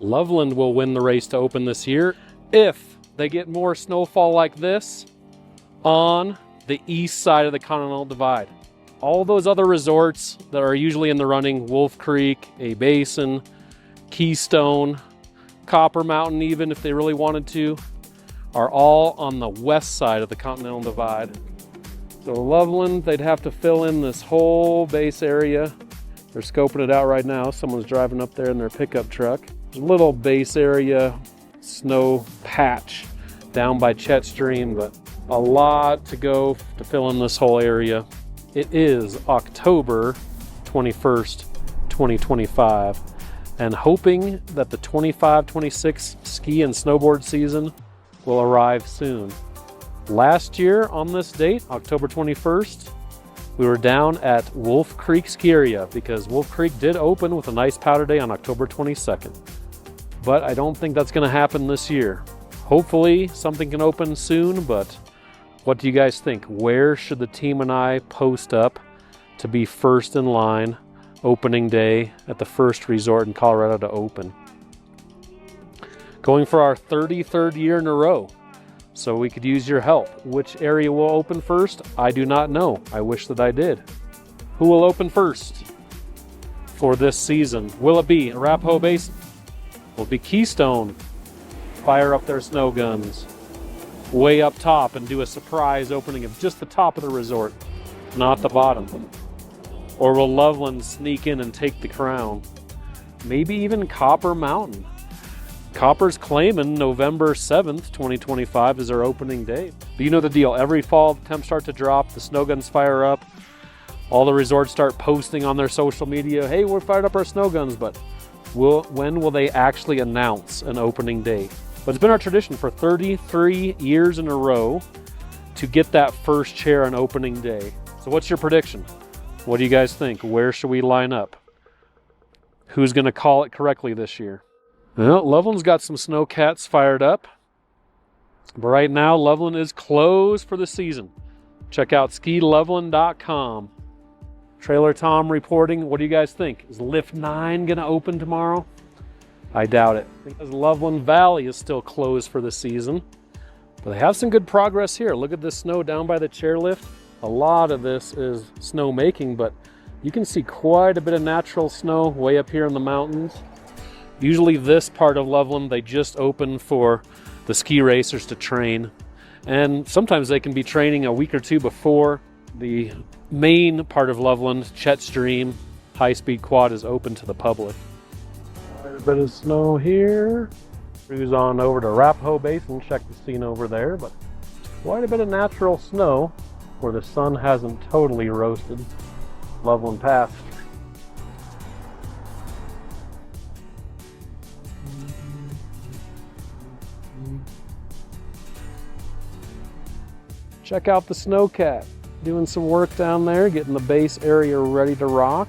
Loveland will win the race to open this year if they get more snowfall like this on the east side of the Continental Divide. All those other resorts that are usually in the running, Wolf Creek, A Basin, Keystone, Copper Mountain even if they really wanted to, are all on the west side of the Continental Divide. So Loveland, they'd have to fill in this whole base area. They're scoping it out right now. Someone's driving up there in their pickup truck. There's a little base area snow patch down by Chet Stream, but a lot to go to fill in this whole area. It is October 21st, 2025, and hoping that the 25-26 ski and snowboard season will arrive soon. Last year on this date, October 21st, we were down at Wolf Creek Ski Area because Wolf Creek did open with a nice powder day on October 22nd. But I don't think that's going to happen this year. Hopefully something can open soon, but what do you guys think? Where should the team and I post up to be first in line opening day at the first resort in Colorado to open? Going for our 33rd year in a row. So we could use your help. Which area will open first? I do not know. I wish that I did. Who will open first for this season? Will it be Arapahoe Basin? Will it be Keystone? Fire up their snow guns way up top and do a surprise opening of just the top of the resort, not the bottom. Or will Loveland sneak in and take the crown? Maybe even Copper Mountain. Copper's claiming November 7th, 2025 is our opening day. But you know the deal. Every fall, the temps start to drop, the snow guns fire up, all the resorts start posting on their social media, hey, we're fired up our snow guns, but when will they actually announce an opening day? But it's been our tradition for 33 years in a row to get that first chair on opening day. So what's your prediction? What do you guys think? Where should we line up? Who's going to call it correctly this year? Well, Loveland's got some snowcats fired up. But right now, Loveland is closed for the season. Check out skiloveland.com. Trailer Tom reporting. What do you guys think? Is Lift 9 going to open tomorrow? I doubt it, because Loveland Valley is still closed for the season. But they have some good progress here. Look at this snow down by the chairlift. A lot of this is snow making, but you can see quite a bit of natural snow way up here in the mountains. Usually this part of Loveland, they just open for the ski racers to train. And sometimes they can be training a week or two before the main part of Loveland, Chet Stream, high-speed quad, is open to the public. Quite a bit of snow here. Cruise on over to Arapahoe Basin, check the scene over there, but quite a bit of natural snow where the sun hasn't totally roasted Loveland Pass. Check out the Snowcat, doing some work down there, getting the base area ready to rock.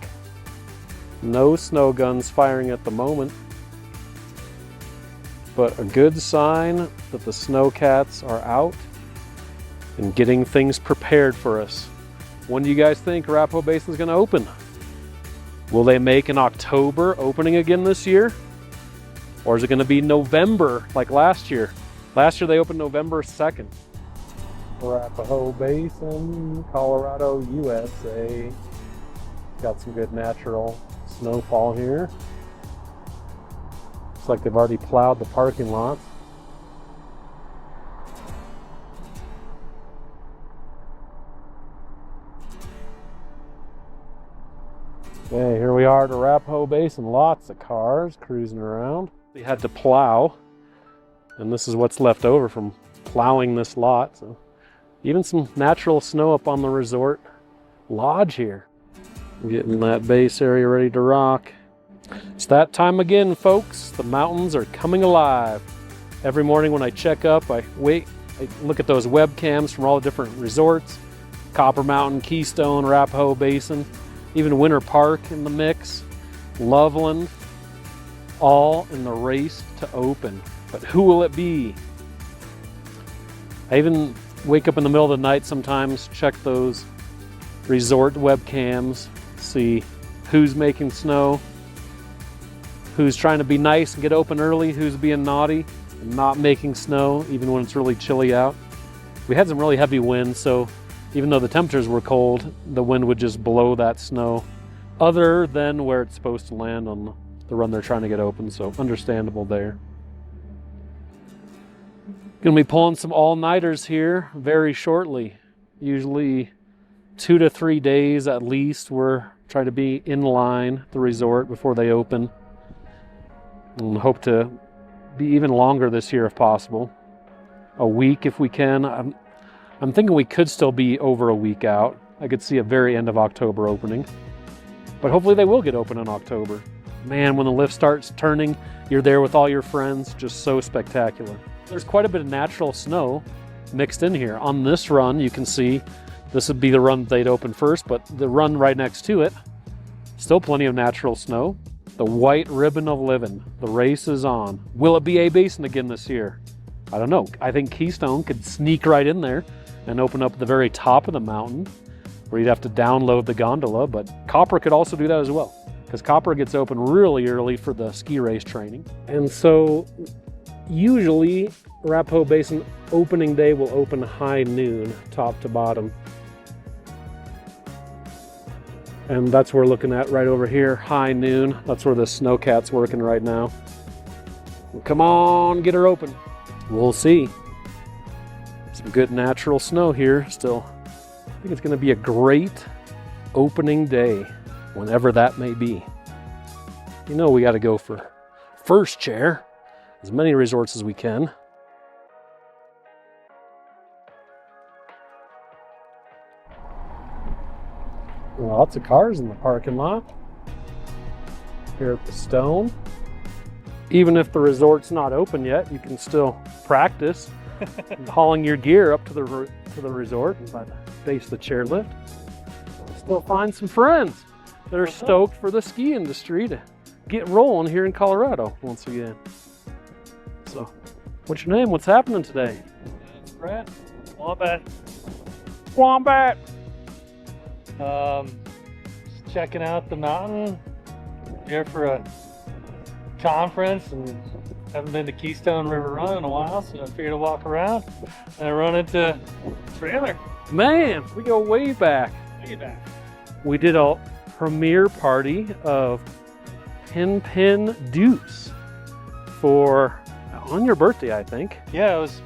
No snow guns firing at the moment, but a good sign that the Snowcats are out and getting things prepared for us. When do you guys think Arapahoe Basin is going to open? Will they make an October opening again this year? Or is it going to be November like last year? Last year they opened November 2nd. Arapahoe Basin, Colorado, USA. Got some good natural snowfall here. Looks like they've already plowed the parking lots. Okay, here we are at Arapahoe Basin. Lots of cars cruising around. They had to plow, and this is what's left over from plowing this lot. So even some natural snow up on the resort lodge here. Getting that base area ready to rock. It's that time again, folks. The mountains are coming alive. Every morning when I check up, I look at those webcams from all the different resorts. Copper Mountain, Keystone, Arapahoe Basin, even Winter Park in the mix. Loveland, all in the race to open. But who will it be? I even wake up in the middle of the night sometimes, check those resort webcams, see who's making snow, who's trying to be nice and get open early, who's being naughty and not making snow even when it's really chilly out. We had some really heavy winds, so even though the temperatures were cold, the wind would just blow that snow other than where it's supposed to land on the run they're trying to get open, so understandable there. Gonna be pulling some all-nighters here very shortly. Usually 2 to 3 days at least. We're trying to be in line at the resort before they open. And hope to be even longer this year if possible. A week if we can. I'm thinking we could still be over a week out. I could see a very end of October opening. But hopefully they will get open in October. Man, when the lift starts turning, you're there with all your friends. Just so spectacular. There's quite a bit of natural snow mixed in here. On this run, you can see this would be the run they'd open first, but the run right next to it, still plenty of natural snow. The White Ribbon of Livin. The race is on. Will it be a basin again this year? I don't know. I think Keystone could sneak right in there and open up at the very top of the mountain where you'd have to download the gondola, but Copper could also do that as well because Copper gets open really early for the ski race training. And so usually Arapahoe Basin opening day will open high noon, top to bottom. And that's what we're looking at right over here, high noon. That's where the snowcat's working right now. Come on, get her open. We'll see. Some good natural snow here still. I think it's gonna be a great opening day, whenever that may be. You know we gotta go for first chair, as many resorts as we can. Lots of cars in the parking lot here at the Stone. Even if the resort's not open yet, you can still practice hauling your gear up to the resort and by the base of the chairlift. Still find some friends that are stoked for the ski industry to get rolling here in Colorado once again. So, what's your name? What's happening today? It's Brett. Wombat. Wombat! Just checking out the mountain. Here for a conference and haven't been to Keystone River Run in a while, so I figured to walk around and I run into trailer. Man, we go way back. Way back. We did a premiere party of Pin Deuce on your birthday, I think. Yeah, it was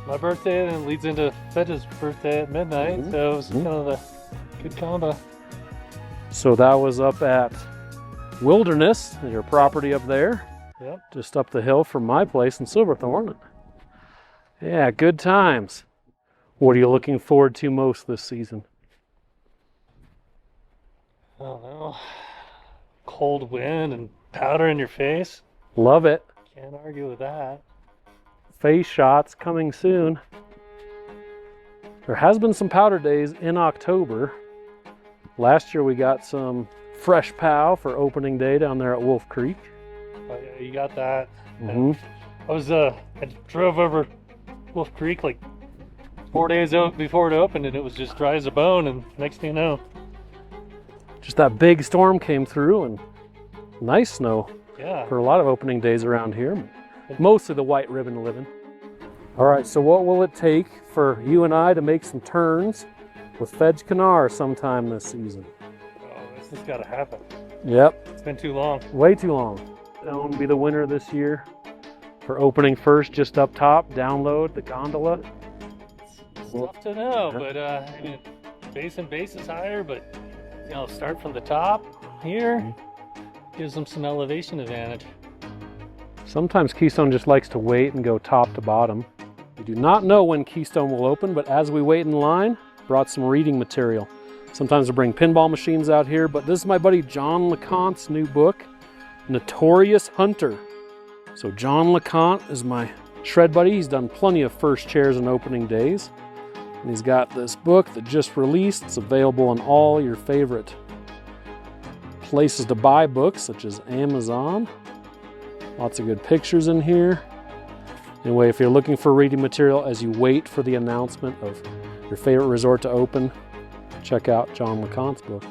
my birthday and it leads into Fedge's birthday at midnight, so it was kind of a good combo. So that was up at Wilderness, your property up there. Yep. Just up the hill from my place in Silverthorne. Yeah, good times. What are you looking forward to most this season? I don't know. Cold wind and powder in your face. Love it. Can't argue with that. Face shots coming soon. There has been some powder days in October. Last year we got some fresh pow for opening day down there at Wolf Creek. Oh, yeah, you got that. I drove over Wolf Creek like 4 days before it opened and it was just dry as a bone, and next thing you know, just that big storm came through and nice snow. Yeah. For a lot of opening days around here. Mostly the White Ribbon of Livin. All right, so what will it take for you and I to make some turns with Fedge Canar sometime this season? Oh, this has got to happen. Yep. It's been too long. Way too long. Stone will be the winner this year for opening first just up top, download the gondola. It's tough to know, but I mean, base is higher, but you know, start from the top here gives them some elevation advantage. Sometimes Keystone just likes to wait and go top to bottom. We do not know when Keystone will open, but as we wait in line, brought some reading material. Sometimes we bring pinball machines out here, but this is my buddy John LeConte's new book, Notorious Hunter. So John LeConte is my shred buddy. He's done plenty of first chairs and opening days. And he's got this book that just released. It's available on all your favorite places to buy books, such as Amazon. Lots of good pictures in here. Anyway, if you're looking for reading material as you wait for the announcement of your favorite resort to open, check out John LeConte's book.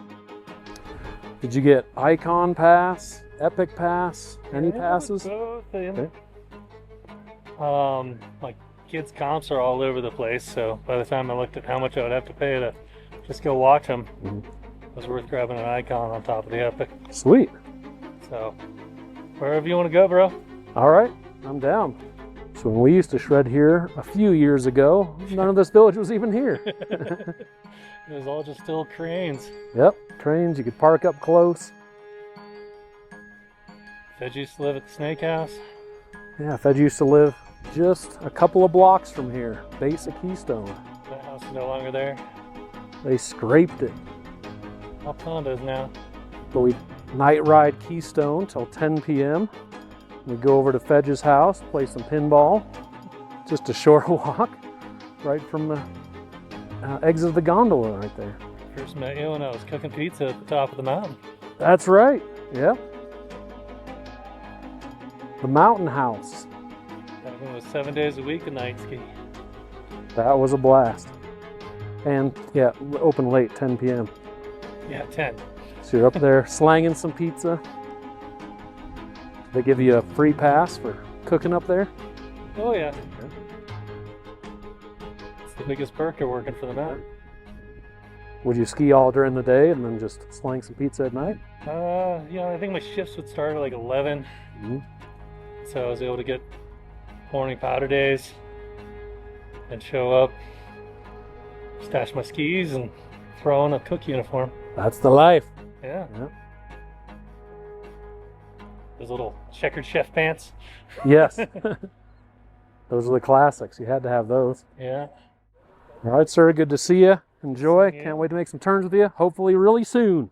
Did you get Icon Pass? Epic Pass? Any passes? Both, and, Okay. my kids' comps are all over the place, so by the time I looked at how much I would have to pay to just go watch them, it was worth grabbing an icon on top of the Epic. Sweet. So, wherever you want to go, bro. All right, I'm down. So when we used to shred here a few years ago, none of this village was even here. It was all just still cranes. Yep, trains, you could park up close. Fed used to live at the Snake House. Yeah, Fed used to live just a couple of blocks from here, base of Keystone. That house is no longer there. They scraped it. All condos now. But we night ride Keystone till 10 p.m. We go over to Fedge's house, play some pinball. Just a short walk right from the exit of the gondola right there. First met you when I was cooking pizza at the top of the mountain. That's right, yep. The Mountain House. That one was 7 days a week a night ski. That was a blast. And yeah, open late, 10 p.m. Yeah, 10. So you're up there slanging some pizza. They give you a free pass for cooking up there. Oh yeah. It's the biggest perk of working for the mountain. Would you ski all during the day and then just slang some pizza at night? I think my shifts would start at like 11. So I was able to get morning powder days and show up, stash my skis, and throw on a cook uniform. That's the life. Yeah. Yeah. Those little checkered chef pants. Yes. Those are the classics. You had to have those. Yeah. All right, sir. Good to see you. Enjoy. See you. Can't wait to make some turns with you. Hopefully really soon.